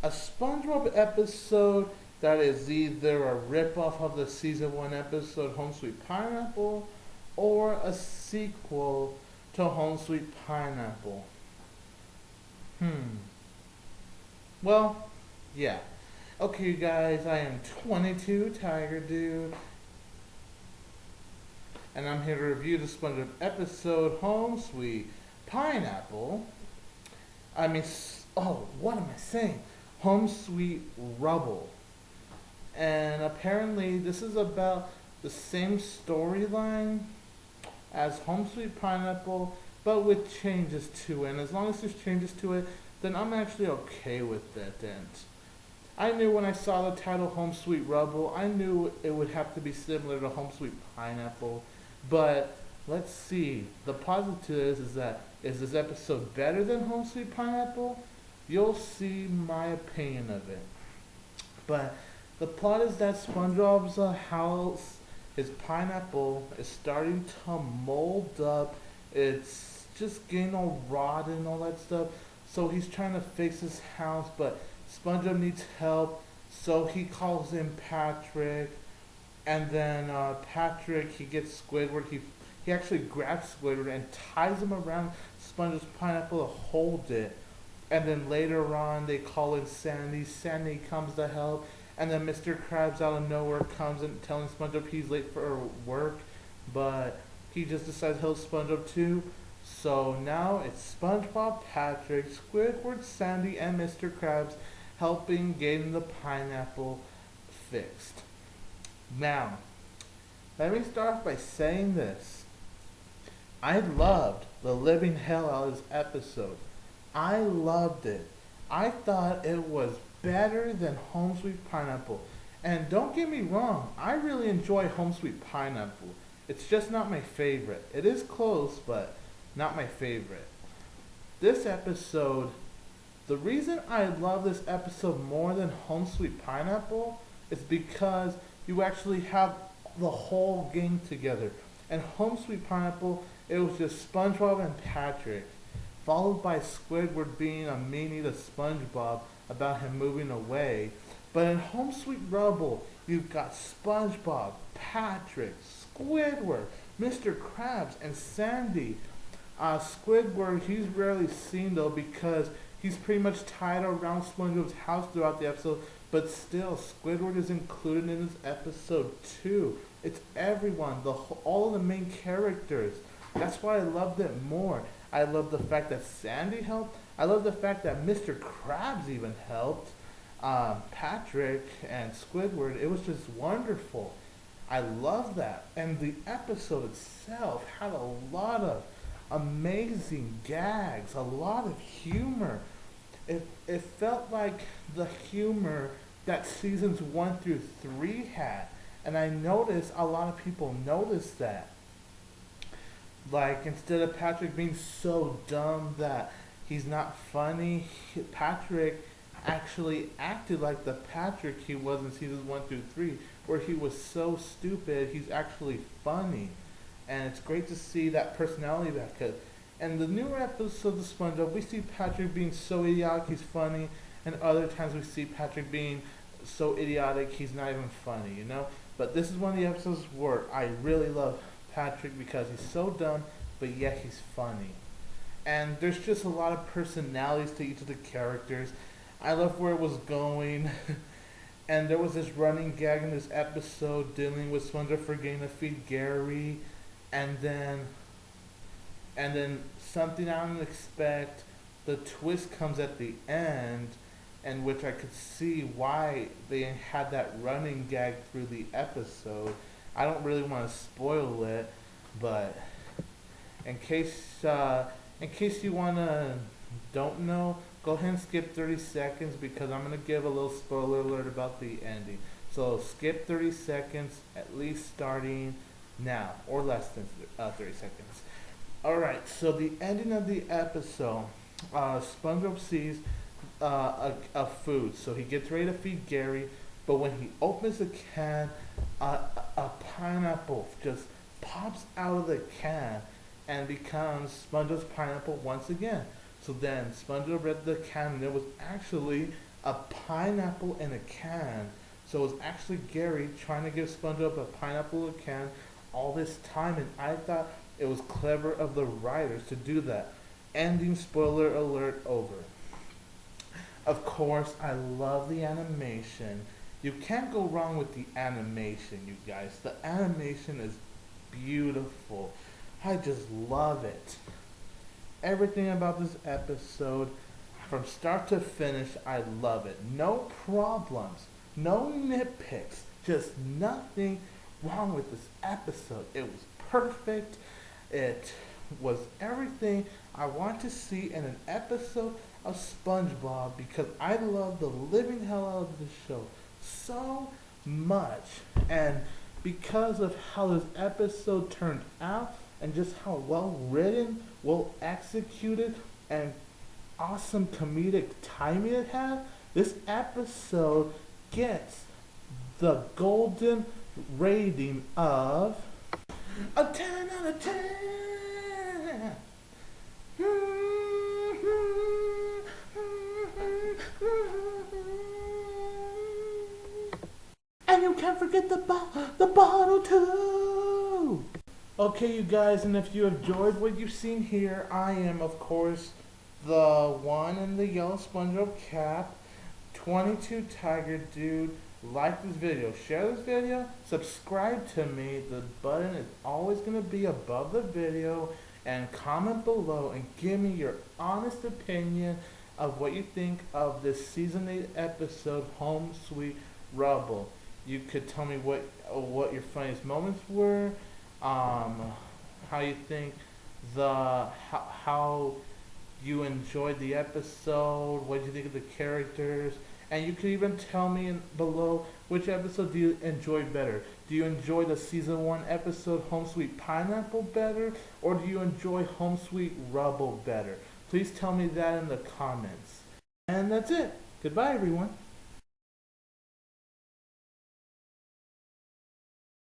a SpongeBob episode that is either a ripoff of the season one episode Home Sweet Pineapple or a sequel to Home Sweet Pineapple. Hmm. Well, yeah. Okay, you guys, I am 22 Tiger Dude, and I'm here to review the SpongeBob episode Home Sweet Pineapple. What am I saying? Home Sweet Rubble. And apparently, this is about the same storyline as Home Sweet Pineapple, but with changes to it. And as long as there's changes to it, then I'm actually okay with it. And I knew when I saw the title Home Sweet Rubble, I knew it would have to be similar to Home Sweet Pineapple. But let's see. The positive is this episode better than Home Sweet Pineapple? You'll see my opinion of it. But the plot is that SpongeBob's house, his pineapple, is starting to mold up. It's just getting all rotten and all that stuff. So he's trying to fix his house, but SpongeBob needs help. So he calls in Patrick, and then Patrick, he gets Squidward. He actually grabs Squidward and ties him around SpongeBob's pineapple to hold it. And then later on, they call in Sandy. Sandy comes to help. And then Mr. Krabs out of nowhere comes and telling SpongeBob he's late for work. But he just decides he'll SpongeBob too. So now it's SpongeBob, Patrick, Squidward, Sandy, and Mr. Krabs helping getting the pineapple fixed. Now, let me start off by saying this. I loved the living hell out of this episode. I loved it. I thought it was better than Home Sweet Pineapple. And don't get me wrong, I really enjoy Home Sweet Pineapple. It's just not my favorite. It is close, but not my favorite. This episode, the reason I love this episode more than Home Sweet Pineapple is because you actually have the whole gang together. And Home Sweet Pineapple, it was just SpongeBob and Patrick, followed by Squidward being a meanie to SpongeBob about him moving away. But in Home Sweet Rubble, you've got SpongeBob, Patrick, Squidward, Mr. Krabs, and Sandy. Squidward, he's rarely seen though because he's pretty much tied around SpongeBob's house throughout the episode. But still, Squidward is included in this episode too. It's everyone, all of the main characters. That's why I loved it more. I love the fact that Sandy helped. I love the fact that Mr. Krabs even helped. Patrick and Squidward. It was just wonderful. I love that. And the episode itself had a lot of amazing gags, a lot of humor. It felt like the humor that seasons 1 through 3 had. And I noticed a lot of people noticed that. Like, instead of Patrick being so dumb that he's not funny, Patrick actually acted like the Patrick he was in seasons 1 through 3, where he was so stupid, he's actually funny. And it's great to see that personality back. And the newer episodes of SpongeBob, we see Patrick being so idiotic he's funny, and other times we see Patrick being so idiotic he's not even funny, you know? But this is one of the episodes where I really love Patrick because he's so dumb, but yet he's funny. And there's just a lot of personalities to each of the characters. I love where it was going. And there was this running gag in this episode dealing with SpongeBob forgetting to feed Gary. And then something I didn't expect. The twist comes at the end, in which I could see why they had that running gag through the episode. I don't really want to spoil it, but in case you don't know, go ahead and skip 30 seconds because I'm gonna give a little spoiler alert about the ending. So skip 30 seconds, at least starting now, or less than 30 seconds. All right. So the ending of the episode, SpongeBob sees a food, so he gets ready to feed Gary. But when he opens the can, a pineapple just pops out of the can and becomes SpongeBob's pineapple once again. So then SpongeBob read the can and it was actually a pineapple in a can. So it was actually Gary trying to give SpongeBob a pineapple in a can all this time, and I thought it was clever of the writers to do that. Ending spoiler alert over. Of course, I love the animation. You can't go wrong with the animation, you guys. The animation is beautiful. I just love it. Everything about this episode, from start to finish, I love it. No problems, no nitpicks, just nothing wrong with this episode. It was perfect. It was everything I want to see in an episode of SpongeBob, because I love the living hell out of the show so much. And because of how this episode turned out and just how well written, well executed, and awesome comedic timing it had, this episode gets the golden rating of a 10 out of 10. And you can't forget the bottle too. Okay, you guys, and if you enjoyed what you've seen here, I am, of course, the one in the yellow SpongeBob cap, 22 Tiger Dude. Like this video, share this video, subscribe to me. The button is always going to be above the video, and comment below and give me your honest opinion of what you think of this season 8 episode, Home Sweet Rubble. You could tell me what your funniest moments were, how you think how you enjoyed the episode, what you think of the characters. And you can even tell me below, which episode do you enjoy better? Do you enjoy the season 1 episode Home Sweet Pineapple better? Or do you enjoy Home Sweet Rubble better? Please tell me that in the comments. And that's it. Goodbye, everyone.